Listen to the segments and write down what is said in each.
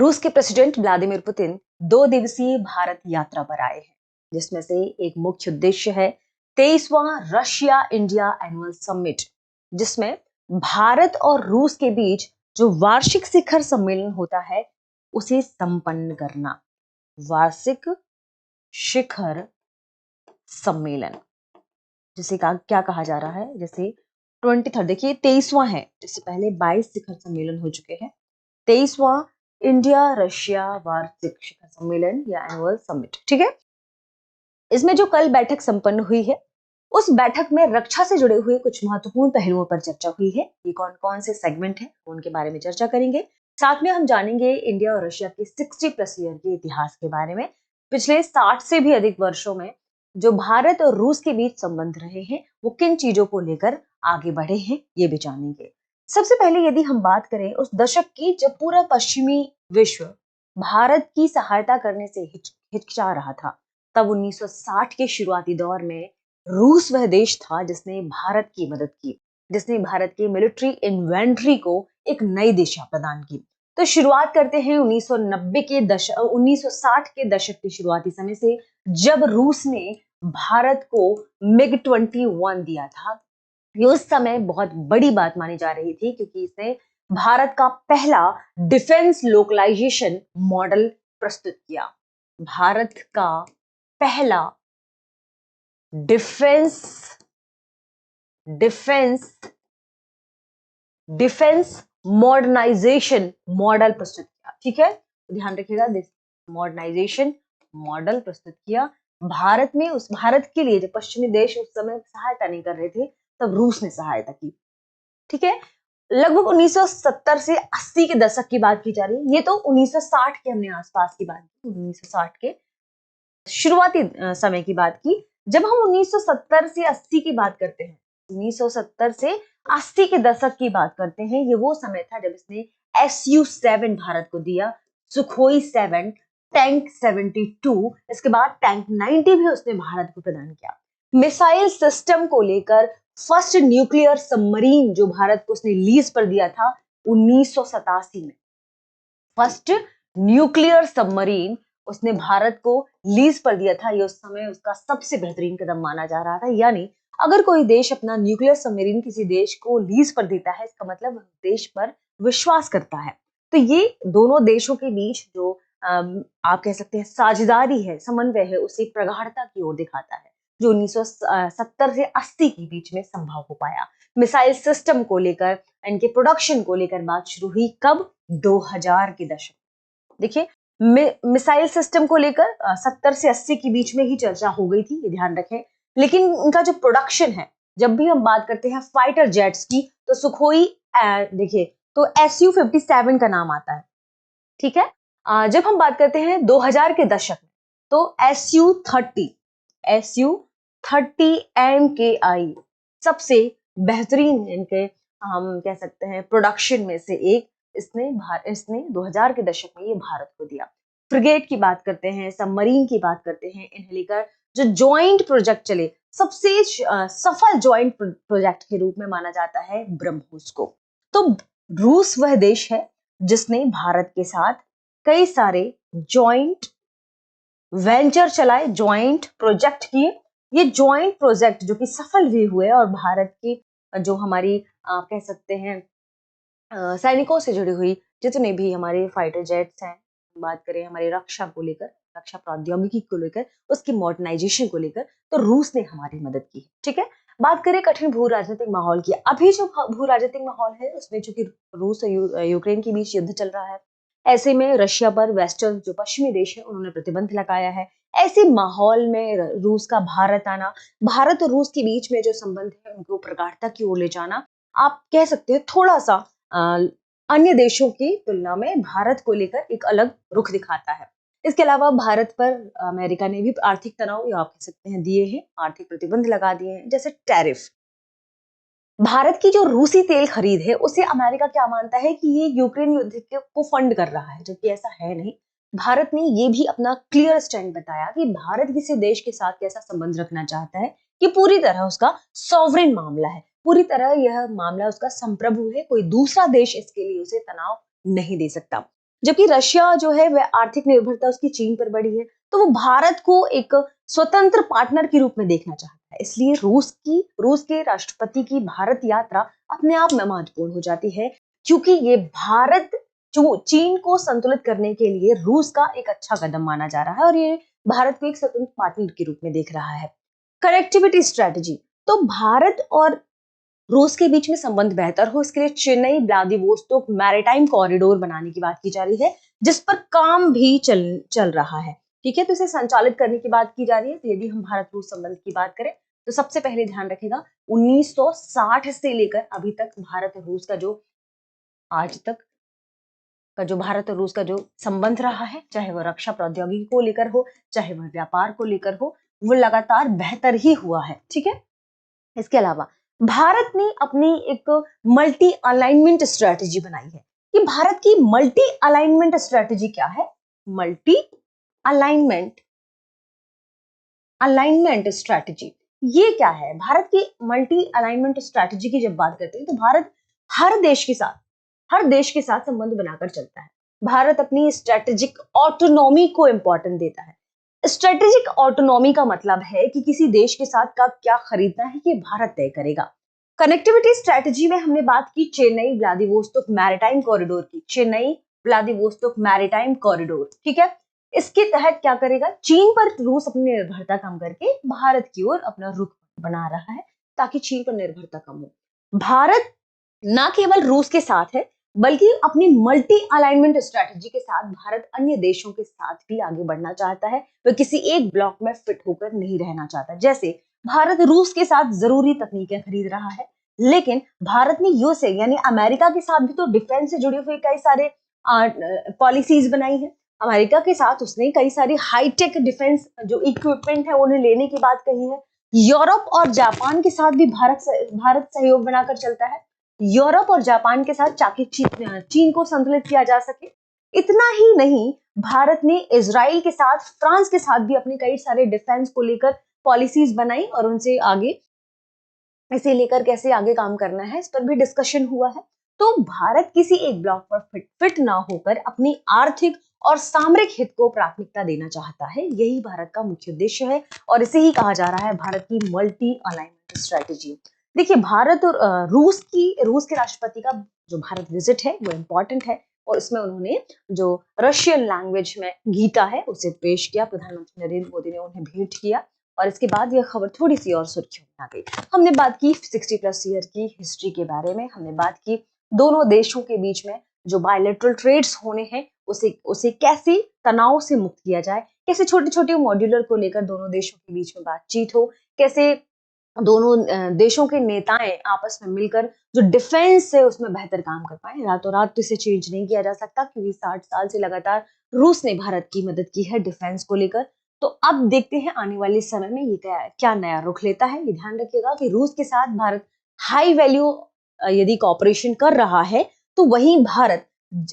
रूस के president Vladimir Putin 2 दिवसीय भारत यात्रा पर आए हैं, जिसमें से एक मुख्य उद्देश्य है 23वां रशिया इंडिया एनुअल समिट, जिसमें भारत और रूस के बीच जो वार्षिक शिखर सम्मेलन होता है उसे संपन्न करना। वार्षिक शिखर सम्मेलन जिसे क्या कहा जा रहा है, जैसे 23, देखिए 23वां है, जिससे पहले 22 शिखर सम्मेलन हो चुके हैं। 23वां इंडिया रशिया वार्षिक शिखर सम्मेलन या एनुअल समिट, ठीक है। इसमें जो कल बैठक संपन्न हुई है, उस बैठक में रक्षा से जुड़े हुए कुछ महत्वपूर्ण पहलुओं पर चर्चा हुई है। ये कौन कौन से सेगमेंट हैं उनके बारे में चर्चा करेंगे। साथ में हम जानेंगे इंडिया और रशिया के 60+ ईयर के इतिहास के बारे में। पिछले 60 से भी अधिक वर्षों में जो भारत और रूस के बीच संबंध रहे हैं वो किन चीजों को लेकर आगे बढ़े हैं, ये भी जानेंगे। सबसे पहले यदि हम बात करें उस दशक की जब पूरा पश्चिमी विश्व भारत की सहायता करने से हिचकिचा रहा था, तब 1960 के शुरुआती दौर में रूस वह देश था जिसने भारत की मदद की, जिसने भारत के मिलिट्री इन्वेंट्री को एक नई दिशा प्रदान की। तो शुरुआत करते हैं 1960 के दशक के शुरुआती समय से, जब रूस ने भारत को MiG-21 दिया था। ये उस समय बहुत बड़ी बात मानी जा रही थी, क्योंकि इसने भारत का पहला डिफेंस लोकलाइजेशन मॉडल प्रस्तुत किया। भारत का पहला डिफेंस मॉडर्नाइजेशन मॉडल प्रस्तुत किया, ठीक है, ध्यान रखिएगा, मॉडर्नाइजेशन मॉडल प्रस्तुत किया भारत में। उस भारत के लिए जो पश्चिमी देश उस समय सहायता नहीं कर रहे थे, तब रूस ने सहायता की, ठीक है। लगभग 1970 से 80 के दशक की बात की जा रही है। ये तो 1960 के हमने आसपास की बात की, 1960 के शुरुआती समय की बात की। जब हम 1970 से 80 की बात करते हैं, 1970 से 80 के दशक की बात करते हैं, ये वो समय था जब इसने Su-7 भारत को दिया, सुखोई 7, टैंक 72, इसके बाद टैंक 90 भी उसने भारत को प्रदान किया। मिसाइल सिस्टम को लेकर फर्स्ट न्यूक्लियर सबमरीन जो भारत को उसने लीज पर दिया था 1987 में, फर्स्ट न्यूक्लियर सबमरीन उसने भारत को लीज पर दिया था। ये उस समय उसका सबसे बेहतरीन कदम माना जा रहा था। यानी अगर कोई देश अपना न्यूक्लियर सबमरीन किसी देश को लीज पर देता है, इसका मतलब देश पर विश्वास करता है। तो ये दोनों देशों के बीच जो आप कह सकते हैं साझेदारी है, समन्वय है, उसे प्रगाढ़ता की ओर दिखाता है, जो 1970 से 80 के बीच में संभव हो पाया। मिसाइल सिस्टम को लेकर, इनके प्रोडक्शन को लेकर बात शुरू हुई कब? 2000 के दशक। देखिए, मिसाइल सिस्टम को लेकर 70 से 80 के बीच में ही चर्चा हो गई थी, ये ध्यान रखें। लेकिन इनका जो प्रोडक्शन है, जब भी हम बात करते हैं फाइटर जेट्स की, तो सुखोई देखिए तो Su-57 का नाम आता है, ठीक है। जब हम बात करते हैं 2000 के दशक में, तो Su-30 MKI सबसे बेहतरीन इनके हम कह सकते हैं प्रोडक्शन में से एक इसने 2000 के दशक में ये भारत को दिया। फ्रिगेट की बात करते हैं, सबमरीन की बात करते हैं, इन्हें लेकर जो जॉइंट प्रोजेक्ट चले, सबसे सफल जॉइंट प्रोजेक्ट के रूप में माना जाता है ब्रह्मोस को। तो रूस वह देश है जिसने भारत के साथ कई सारे जॉइंट वेंचर चलाए, जॉइंट प्रोजेक्ट किए। ये जॉइंट प्रोजेक्ट जो कि सफल भी हुए और भारत की जो हमारी कह सकते हैं सैनिकों से जुड़ी हुई जितने भी हमारे फाइटर जेट्स हैं, बात करें हमारी रक्षा को लेकर, रक्षा प्रौद्योगिकी को लेकर, उसकी मॉडर्नाइजेशन को लेकर, तो रूस ने हमारी मदद की, ठीक है। बात करें कठिन भू राजनीतिक माहौल की, अभी जो भू राजनीतिक माहौल है उसमें चूंकि रूस और यूक्रेन के बीच युद्ध चल रहा है, ऐसे में रशिया पर वेस्टर्न जो पश्चिमी देश है उन्होंने प्रतिबंध लगाया है। ऐसे माहौल में रूस का भारत आना, भारत और रूस के बीच में जो संबंध है उनको प्रगाढ़ता की ओर ले जाना, आप कह सकते हैं थोड़ा सा अन्य देशों की तुलना में भारत को लेकर एक अलग रुख दिखाता है। इसके अलावा भारत पर अमेरिका ने भी आर्थिक तनाव या आप कह सकते हैं दिए हैं, आर्थिक प्रतिबंध लगा दिए हैं, जैसे टैरिफ। भारत की जो रूसी तेल खरीद है उसे अमेरिका क्या मानता है कि ये यूक्रेन युद्ध को फंड कर रहा है, जबकि ऐसा है नहीं। भारत ने ये भी अपना क्लियर स्टैंड बताया कि भारत किसी देश के साथ कैसा संबंध रखना चाहता है, कि पूरी तरह उसका सॉवरेन मामला है, पूरी तरह यह मामला उसका संप्रभु है, कोई दूसरा देश इसके लिए उसे तनाव नहीं दे सकता। जबकि रशिया जो है वह आर्थिक निर्भरता उसकी चीन पर बढ़ी है, तो वो भारत को एक स्वतंत्र पार्टनर के रूप में देखना चाहता है। इसलिए रूस के राष्ट्रपति की भारत यात्रा अपने आप में महत्वपूर्ण हो जाती है, क्योंकि ये भारत जो चीन को संतुलित करने के लिए रूस का एक अच्छा कदम माना जा रहा है और ये भारत को एक स्वतंत्र पार्टनर के रूप में देख रहा है। कनेक्टिविटी स्ट्रेटजी, तो भारत और रूस के बीच में संबंध बेहतर हो, इसके लिए चेन्नई व्लादिवोस्तोक मैरीटाइम कॉरिडोर बनाने की बात की जा रही है, जिस पर काम भी चल रहा है। ठीक है, तो इसे संचालित करने की बात की जा रही है। तो यदि हम भारत रूस संबंध की बात करें तो सबसे पहले ध्यान रखेगा 1960 से लेकर अभी तक भारत और रूस का जो आज तक का जो भारत और रूस का जो संबंध रहा है, चाहे वह रक्षा प्रौद्योगिकी को लेकर हो, चाहे वह व्यापार को लेकर हो, वो लगातार बेहतर ही हुआ है। ठीक है, इसके अलावा भारत ने अपनी एक मल्टी अलाइनमेंट स्ट्रेटजी बनाई है। कि भारत की मल्टी अलाइनमेंट स्ट्रेटजी क्या है? मल्टी अलाइनमेंट स्ट्रेटजी ये क्या है? भारत की मल्टी अलाइनमेंट स्ट्रेटजी की जब बात करते हैं तो भारत हर देश के साथ संबंध बनाकर चलता है। भारत अपनी स्ट्रेटेजिक ऑटोनॉमी को इंपॉर्टेंट देता है। स्ट्रेटेजिक ऑटोनॉमी का मतलब है कि किसी देश के साथ कब क्या खरीदना है ये भारत तय करेगा। कनेक्टिविटी स्ट्रेटजी में हमने बात की चेन्नई व्लादिवोस्तोक मैरीटाइम कॉरिडोर की, चेन्नई व्लादिवोस्तोक मैरीटाइम कॉरिडोर। ठीक है, इसके तहत क्या करेगा? चीन पर रूस अपनी निर्भरता कम करके भारत की ओर अपना रुख बना रहा है ताकि चीन पर निर्भरता कम हो। भारत ना केवल रूस के साथ है बल्कि अपनी मल्टी अलाइनमेंट स्ट्रेटजी के साथ भारत अन्य देशों के साथ भी आगे बढ़ना चाहता है। वह किसी एक ब्लॉक में फिट होकर नहीं रहना चाहता। जैसे भारत रूस के साथ जरूरी तकनीकें खरीद रहा है, लेकिन भारत ने यूएसए यानी अमेरिका के साथ भी तो डिफेंस से जुड़े हुए कई सारे पॉलिसीज बनाई है। अमेरिका के साथ उसने कई सारी हाईटेक डिफेंस जो इक्विपमेंट है उन्हें लेने की बात कही है। यूरोप और जापान के साथ भी भारत सहयोग बनाकर चलता है। यूरोप और जापान के साथ ताकि चीन को संतुलित किया जा सके। इतना ही नहीं, भारत ने इजराइल के साथ, फ्रांस के साथ भी अपने कई सारे डिफेंस को लेकर पॉलिसीज बनाई और उनसे आगे इसे लेकर कैसे आगे काम करना है इस पर भी डिस्कशन हुआ है। तो भारत किसी एक ब्लॉक पर फिट ना होकर अपनी आर्थिक और सामरिक हित को प्राथमिकता देना चाहता है। यही भारत का मुख्य उद्देश्य है और इसे ही कहा जा रहा है भारत की मल्टी अलाइनमेंट स्ट्रेटेजी। देखिए, भारत और रूस के राष्ट्रपति का जो भारत विजिट है वो इम्पोर्टेंट है और इसमें उन्होंने जो रशियन लैंग्वेज में गीता है उसे पेश किया। प्रधानमंत्री नरेंद्र मोदी ने उन्हें भेंट किया और इसके बाद यह खबर थोड़ी सी और सुर्खियों में आ गई। हमने बात की 60+ ईयर की हिस्ट्री के बारे में, हमने बात की दोनों देशों के बीच में जो बायलैटरल ट्रेड्स होने हैं उसे कैसे तनाव से मुक्त किया जाए, कैसे छोटे छोटे मॉड्यूलर को लेकर दोनों देशों के बीच में बातचीत हो, कैसे दोनों देशों के नेताएं आपस में मिलकर जो डिफेंस है उसमें बेहतर काम कर पाए। रातों रात तो इसे चेंज नहीं किया जा सकता क्योंकि 60 साल से लगातार रूस ने भारत की मदद की है डिफेंस को लेकर। तो अब देखते हैं आने वाले समय में ये क्या नया रुख लेता है। ये ध्यान रखिएगा कि रूस के साथ भारत हाई वैल्यू यदि कॉपरेशन कर रहा है तो वहीं भारत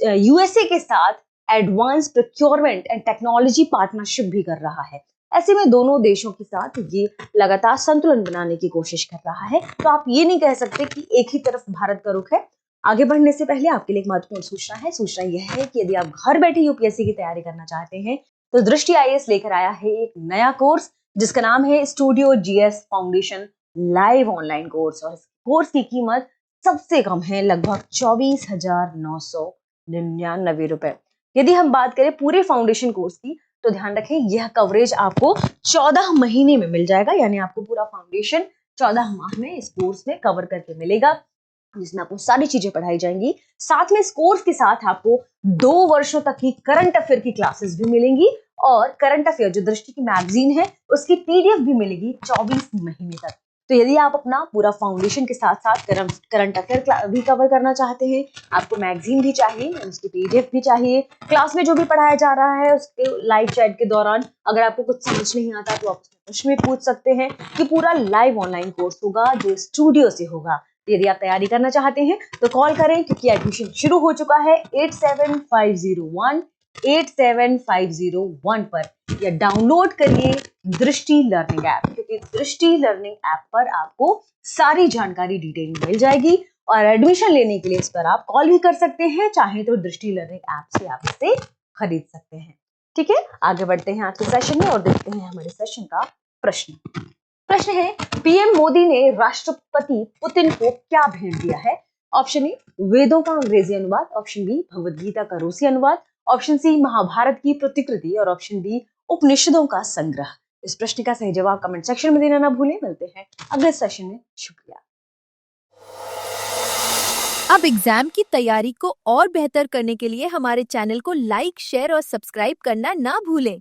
यूएसए के साथ advance procurement and technology partnership भी कर रहा है। ऐसे में दोनों देशों के साथ ये लगातार संतुलन बनाने की कोशिश कर रहा है। तो आप ये नहीं कह सकते कि एक ही तरफ भारत का रुख है। आगे बढ़ने से पहले आपके लिए एक महत्वपूर्ण सूचना है। सूचना यह है कि यदि आप घर बैठे यूपीएससी की तैयारी करना चाहते हैं तो दृष्टि आईएएस लेकर आया है एक नया कोर्स जिसका नाम है studio GS foundation live online course. और इस कोर्स की कीमत सबसे कम है लगभग 24,999 रुपए। यदि हम बात करें पूरे फाउंडेशन कोर्स की तो ध्यान रखें यह कवरेज आपको 14 महीने में मिल जाएगा, यानी आपको पूरा फाउंडेशन 14 माह में इस कोर्स में कवर करके मिलेगा जिसमें आपको सारी चीजें पढ़ाई जाएंगी। साथ में इस कोर्स के साथ आपको 2 वर्षों तक की करंट अफेयर की क्लासेस भी मिलेंगी और करंट अफेयर जो दृष्टि की मैगजीन है उसकी पीडीएफ भी मिलेगी 24 महीने तक। तो यदि आप अपना पूरा फाउंडेशन के साथ साथ करंट अफेयर भी कवर करना चाहते हैं, आपको मैगजीन भी चाहिए, उसकी पीडीएफ भी चाहिए, क्लास में जो भी पढ़ाया जा रहा है उसके लाइव चैट के दौरान अगर आपको कुछ समझ नहीं आता तो आप प्रश्न भी पूछ सकते हैं कि पूरा लाइव ऑनलाइन कोर्स होगा जो स्टूडियो से होगा। यदि आप तैयारी करना चाहते हैं तो कॉल करें क्योंकि एडमिशन शुरू हो चुका है 8750187501 पर, या डाउनलोड करिए दृष्टि लर्निंग ऐप क्योंकि दृष्टि लर्निंग ऐप पर आपको सारी जानकारी डिटेल मिल जाएगी और एडमिशन लेने के लिए इस पर आप कॉल भी कर सकते हैं, चाहे तो दृष्टि लर्निंग ऐप से आप इसे खरीद सकते हैं। ठीक है, आगे बढ़ते हैं आज के सेशन में और देखते हैं हमारे सेशन का प्रश्न। प्रश्न है, पीएम मोदी ने राष्ट्रपति पुतिन को क्या भेंट दिया है? ऑप्शन ए वेदों का अंग्रेजी अनुवाद, ऑप्शन बी भगवद गीता का रूसी अनुवाद, ऑप्शन सी महाभारत की प्रतिकृति और ऑप्शन डी उपनिषदों का संग्रह। इस प्रश्न का सही जवाब कमेंट सेक्शन में देना ना भूलें। मिलते हैं अगले सेशन में, शुक्रिया। अब एग्जाम की तैयारी को और बेहतर करने के लिए हमारे चैनल को लाइक, शेयर और सब्सक्राइब करना ना भूलें।